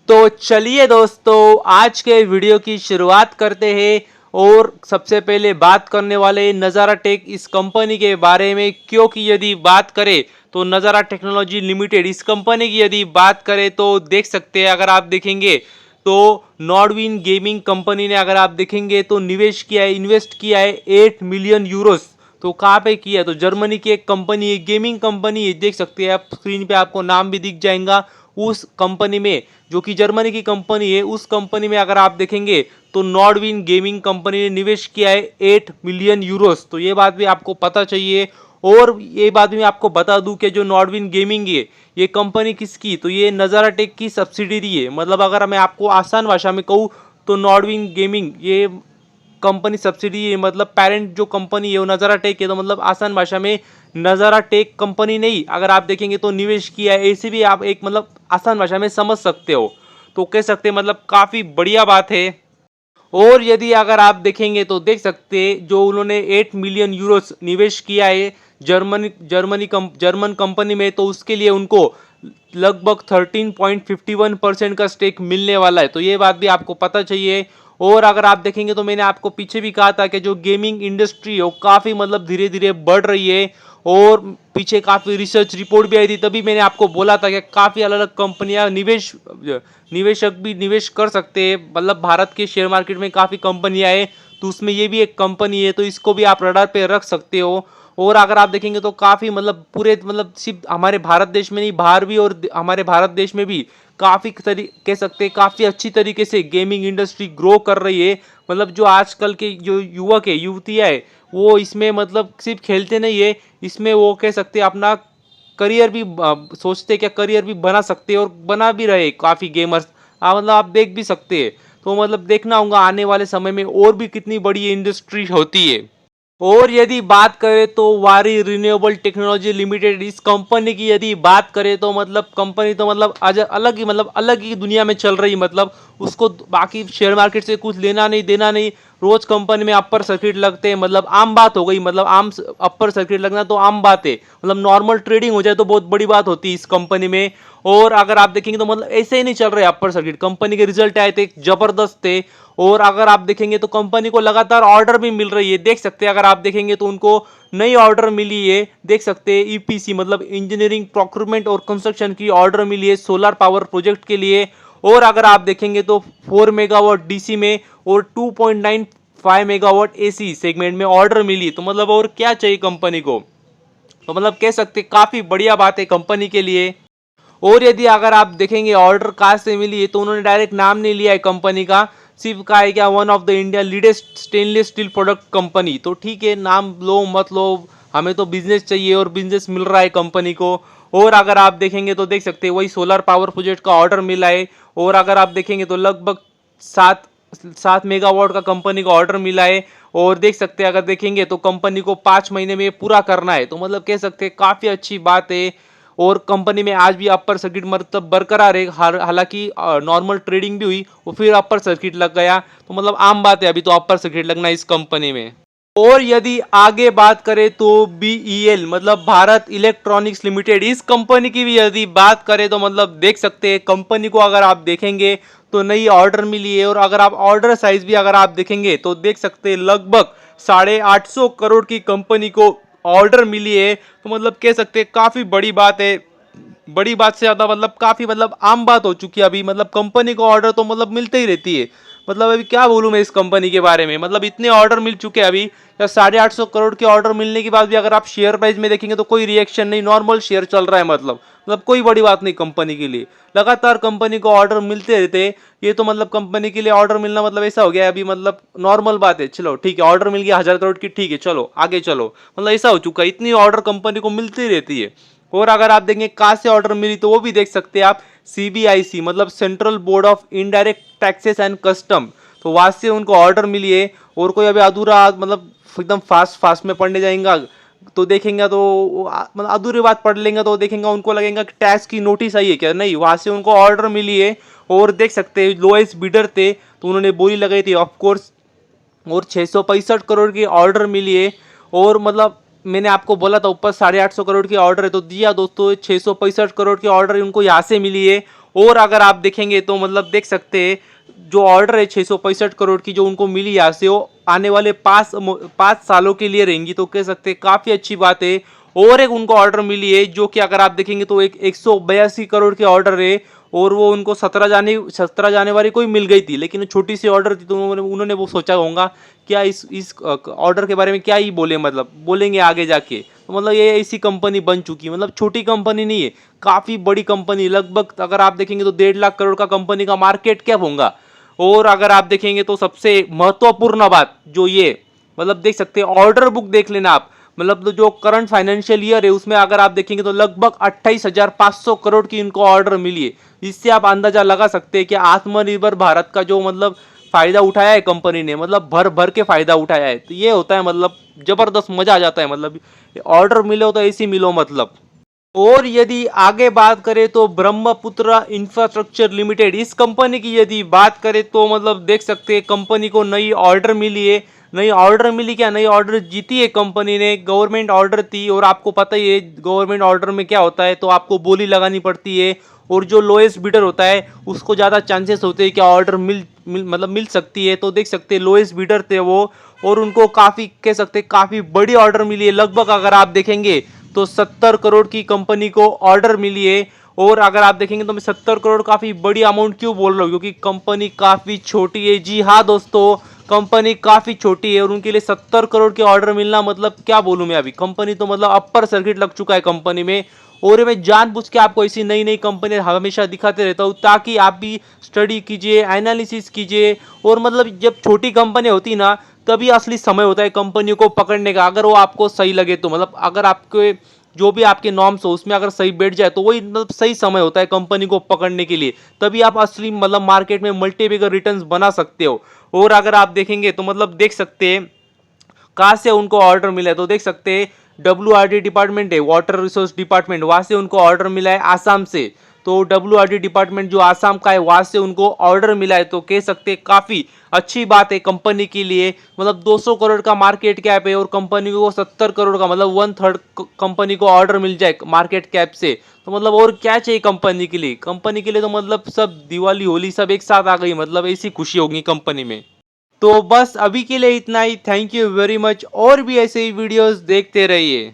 तो चलिए दोस्तों, आज के वीडियो की शुरुआत करते हैं। और सबसे पहले बात करने वाले नज़ारा टेक इस कंपनी के बारे में, क्योंकि यदि बात करें तो नज़ारा टेक्नोलॉजी लिमिटेड इस कंपनी की यदि बात करें तो देख सकते हैं, अगर आप देखेंगे तो नॉर्डविन गेमिंग कंपनी ने अगर आप देखेंगे तो निवेश किया है, इन्वेस्ट किया है 8 मिलियन यूरोस। तो कहाँ पे किया है? तो जर्मनी की एक कंपनी है, गेमिंग कंपनी है, देख सकते हैं आप स्क्रीन पे, आपको नाम भी दिख जाएगा उस कंपनी में, जो कि जर्मनी की कंपनी है। उस कंपनी में अगर आप देखेंगे तो नॉर्डविन गेमिंग कंपनी ने निवेश किया है 8 मिलियन यूरोस। तो ये बात भी आपको पता चाहिए। और ये बात भी मैं आपको बता दूं कि जो नॉर्डविन गेमिंग है, ये कंपनी किसकी, तो ये नज़ारा टेक की सब्सिडरी है। मतलब अगर मैं आपको आसान भाषा में कहूँ तो नॉर्डविन गेमिंग ये कंपनी सब्सिडी है, मतलब पेरेंट जो कंपनी है वो नज़ारा टेक है। तो मतलब आसान भाषा में नज़ारा टेक कंपनी नहीं, अगर आप देखेंगे तो निवेश किया है, ऐसे भी आप एक मतलब आसान भाषा में समझ सकते हो। तो कह सकते हैं मतलब काफ़ी बढ़िया बात है। और यदि अगर आप देखेंगे तो देख सकते हैं जो उन्होंने 8 मिलियन यूरोस निवेश किया है जर्मन कंपनी में, तो उसके लिए उनको लगभग 13.51% का स्टेक मिलने वाला है। तो ये बात भी आपको पता चाहिए। और अगर आप देखेंगे तो मैंने आपको पीछे भी कहा था कि जो गेमिंग इंडस्ट्री है वो काफ़ी मतलब धीरे धीरे बढ़ रही है। और पीछे काफ़ी रिसर्च रिपोर्ट भी आई थी, तभी मैंने आपको बोला था कि काफ़ी अलग अलग कंपनियां निवेशक भी निवेश कर सकते हैं। मतलब भारत के शेयर मार्केट में काफ़ी कंपनियां हैं, तो उसमें ये भी एक कंपनी है, तो इसको भी आप रडार पे रख सकते हो। और अगर आप देखेंगे तो काफ़ी मतलब पूरे मतलब सिर्फ हमारे भारत देश में नहीं, बाहर भी और हमारे भारत देश में भी काफ़ी कह सकते हैं काफ़ी अच्छी तरीके से गेमिंग इंडस्ट्री ग्रो कर रही है। मतलब जो आजकल के जो युवक है, युवतियाँ है, वो इसमें मतलब सिर्फ खेलते नहीं है, इसमें वो कह सकते हैं अपना करियर भी सोचते क्या करियर भी बना सकते हैं, और बना भी रहे काफ़ी गेमर्स। मतलब आप देख भी सकते हैं। तो मतलब देखना होगा आने वाले समय में और भी कितनी बड़ी इंडस्ट्री होती है। और यदि बात करें तो वारी रिन्यूएबल टेक्नोलॉजी लिमिटेड इस कंपनी की यदि बात करें तो मतलब कंपनी तो मतलब आज अलग ही दुनिया में चल रही। मतलब उसको बाकी शेयर मार्केट से कुछ लेना नहीं देना नहीं। रोज कंपनी में अपर सर्किट लगते हैं, मतलब आम बात हो गई। मतलब आम अपर सर्किट लगना तो आम बात है, मतलब नॉर्मल ट्रेडिंग हो जाए तो बहुत बड़ी बात होती है इस कंपनी में। और अगर आप देखेंगे तो मतलब ऐसे ही नहीं चल रहे अपर सर्किट, कंपनी के रिजल्ट आए थे जबरदस्त थे। और अगर आप देखेंगे तो कंपनी को लगातार ऑर्डर भी मिल रही है, देख सकते हैं। अगर आप देखेंगे तो उनको नई ऑर्डर मिली है, देख सकते हैं ईपीसी मतलब इंजीनियरिंग प्रोक्योरमेंट और कंस्ट्रक्शन की ऑर्डर मिली है सोलर पावर प्रोजेक्ट के लिए। और अगर आप देखेंगे तो 4 मेगावाट डीसी में और 2.95 मेगावाट एसी सेगमेंट में ऑर्डर मिली। तो मतलब और क्या चाहिए कंपनी को। तो मतलब कह सकते काफी बढ़िया बात है कंपनी के लिए। और यदि अगर आप देखेंगे ऑर्डर कहाँ से मिली है, तो उन्होंने डायरेक्ट नाम नहीं लिया है कंपनी का, सिर्फ कहा है क्या one of the India leadest stainless steel product company. तो ठीक है, नाम लो मत लो, हमें तो बिजनेस चाहिए और बिजनेस मिल रहा है कंपनी को। और अगर आप देखेंगे तो देख सकते हैं वही सोलर पावर प्रोजेक्ट का ऑर्डर मिला है। और अगर आप देखेंगे तो लगभग सात 7 मेगावाट का कंपनी को ऑर्डर मिला है। और देख सकते हैं अगर देखेंगे तो कंपनी को 5 महीने में पूरा करना है। तो मतलब कह सकते हैं काफ़ी अच्छी बात है। और कंपनी में आज भी अपर सर्किट मतलब बरकरार है, हालांकि नॉर्मल ट्रेडिंग भी हुई और फिर अपर सर्किट लग गया। तो मतलब आम बात है अभी तो अपर सर्किट लगना इस कंपनी में। और यदि आगे बात करें तो बीईएल मतलब भारत इलेक्ट्रॉनिक्स लिमिटेड इस कंपनी की भी यदि बात करें तो मतलब देख सकते हैं कंपनी को अगर आप देखेंगे तो नई ऑर्डर मिली है। और अगर आप ऑर्डर साइज भी अगर आप देखेंगे तो देख सकते हैं लगभग 850 करोड़ की कंपनी को ऑर्डर मिली है। तो मतलब कह सकते हैं काफ़ी बड़ी बात है। बड़ी बात से ज़्यादा मतलब काफ़ी मतलब आम बात हो चुकी है अभी। मतलब कंपनी को ऑर्डर तो मतलब मिलते ही रहती है। मतलब अभी क्या बोलूँ मैं इस कंपनी के बारे में, मतलब इतने ऑर्डर मिल चुके हैं अभी। या 850 करोड़ के ऑर्डर मिलने के बाद भी अगर आप शेयर प्राइस में देखेंगे तो कोई रिएक्शन नहीं, नॉर्मल शेयर चल रहा है। मतलब कोई बड़ी बात नहीं कंपनी के लिए, लगातार कंपनी को ऑर्डर मिलते रहते हैं। ये तो मतलब कंपनी के लिए ऑर्डर मिलना मतलब ऐसा हो गया है अभी, मतलब नॉर्मल बात है। चलो ठीक है, ऑर्डर मिल गया 1000 करोड़ की, ठीक है चलो आगे चलो, मतलब ऐसा हो चुका है। इतनी ऑर्डर कंपनी को मिलती रहती है। और अगर आप देखेंगे कहाँ से ऑर्डर मिली तो वो भी देख सकते हैं आप, सीबीआईसी मतलब central board of indirect taxes and custom, तो वहां से उनको ऑर्डर मिली है। और कोई अभी अधूरा मतलब एकदम फास्ट फास्ट में पढ़ने जाएंगे तो देखेंगे तो मतलब अधूरी बात पढ़ लेंगे तो देखेंगे उनको लगेगा कि टैक्स की नोटिस आई है क्या, नहीं, वहां से उनको ऑर्डर मिली है। और देख सकते हैं लोएस्ट बिडर थे तो उन्होंने बोली लगाई थी ऑफकोर्स, और 665 करोड़ की ऑर्डर मिली है। और मतलब मैंने आपको बोला था ऊपर 850 करोड़ की ऑर्डर है, तो दिया दोस्तों 665 करोड़ की ऑर्डर उनको यहाँ से मिली है। और अगर आप देखेंगे तो मतलब देख सकते हैं जो ऑर्डर है 665 करोड़ की जो उनको मिली यहाँ से, वो आने वाले 5 सालों के लिए रहेंगी, तो कह सकते हैं काफ़ी अच्छी बात है। और एक उनको ऑर्डर मिली है जो कि अगर आप देखेंगे तो एक 182 करोड़ के ऑर्डर है, और वो उनको 17 जनवरी को ही मिल गई थी, लेकिन छोटी सी ऑर्डर थी, तो उन्होंने वो सोचा होगा क्या इस ऑर्डर के बारे में क्या ही बोले, मतलब बोलेंगे आगे जाके। तो मतलब ये ऐसी कंपनी बन चुकी, मतलब छोटी कंपनी नहीं है, काफ़ी बड़ी कंपनी, लगभग अगर आप देखेंगे तो 1.5 लाख करोड़ का कंपनी का मार्केट कैप होगा। और अगर आप देखेंगे तो सबसे महत्वपूर्ण बात जो ये, मतलब देख सकते हैं ऑर्डर बुक देख लेना आप, मतलब जो करंट फाइनेंशियल ईयर है उसमें अगर आप देखेंगे तो लगभग 28,500 करोड़ की इनको ऑर्डर मिली है। इससे आप अंदाजा लगा सकते हैं कि आत्मनिर्भर भारत का जो मतलब फायदा उठाया है कंपनी ने, मतलब भर भर के फायदा उठाया है। तो ये होता है मतलब जबरदस्त, मजा आ जाता है, मतलब ऑर्डर मिलो तो ऐसी मिलो मतलब। और यदि आगे बात करें तो ब्रह्मपुत्र इंफ्रास्ट्रक्चर लिमिटेड, इस कंपनी की यदि बात करें तो मतलब देख सकते हैं कंपनी को नई ऑर्डर मिली है। नई ऑर्डर मिली क्या, नई ऑर्डर जीती है कंपनी ने, गवर्नमेंट ऑर्डर थी, और आपको पता ही है गवर्नमेंट ऑर्डर में क्या होता है, तो आपको बोली लगानी पड़ती है, और जो लोएस्ट बिडर होता है उसको ज़्यादा चांसेस होते हैं कि ऑर्डर मतलब मिल सकती है। तो देख सकते हैं लोएस्ट बिडर थे वो, और उनको काफ़ी कह सकते हैं काफ़ी बड़ी ऑर्डर मिली है, लगभग अगर आप देखेंगे तो 70 करोड़ की कंपनी को ऑर्डर मिली है। और अगर आप देखेंगे तो मैं 70 करोड़ काफ़ी बड़ी अमाउंट क्यों बोल रहा हूँ, क्योंकि कंपनी काफ़ी छोटी है। जी हाँ दोस्तों, कंपनी काफ़ी छोटी है, और उनके लिए 70 करोड़ के ऑर्डर मिलना मतलब क्या बोलूँ मैं, अभी कंपनी तो मतलब अपर सर्किट लग चुका है कंपनी में। और ये मैं जानबूझ के आपको ऐसी नई नई कंपनी हमेशा दिखाते रहता हूँ ताकि आप भी स्टडी कीजिए, एनालिसिस कीजिए। और मतलब जब छोटी कंपनी होती ना तभी असली समय होता है कंपनियों को पकड़ने का, अगर वो आपको सही लगे तो, मतलब अगर आपके जो भी आपके नॉर्म्स हो उसमें अगर सही बैठ जाए तो वही मतलब सही समय होता है कंपनी को पकड़ने के लिए, तभी आप असली मतलब मार्केट में मल्टीपिकल रिटर्न्स बना सकते हो। और अगर आप देखेंगे तो मतलब देख सकते हैं कहाँ से उनको ऑर्डर मिला है, तो देख सकते हैं WRD डिपार्टमेंट है, वाटर रिसोर्स डिपार्टमेंट, वहाँ से उनको ऑर्डर मिला है आसाम से। तो WRD डिपार्टमेंट जो आसाम का है वहाँ से उनको ऑर्डर मिला है, तो कह सकते हैं काफ़ी अच्छी बात है कंपनी के लिए। मतलब 200 करोड़ का मार्केट कैप है और कंपनी को 70 करोड़ का मतलब 1/3 कंपनी को ऑर्डर मिल जाए मार्केट कैप से, तो मतलब और क्या चाहिए कंपनी के लिए। कंपनी के लिए तो मतलब सब दिवाली होली सब एक साथ आ गई, मतलब ऐसी खुशी होगी कंपनी में। तो बस अभी के लिए इतना ही, थैंक यू वेरी मच, और भी ऐसे ही वीडियोस देखते रहिए।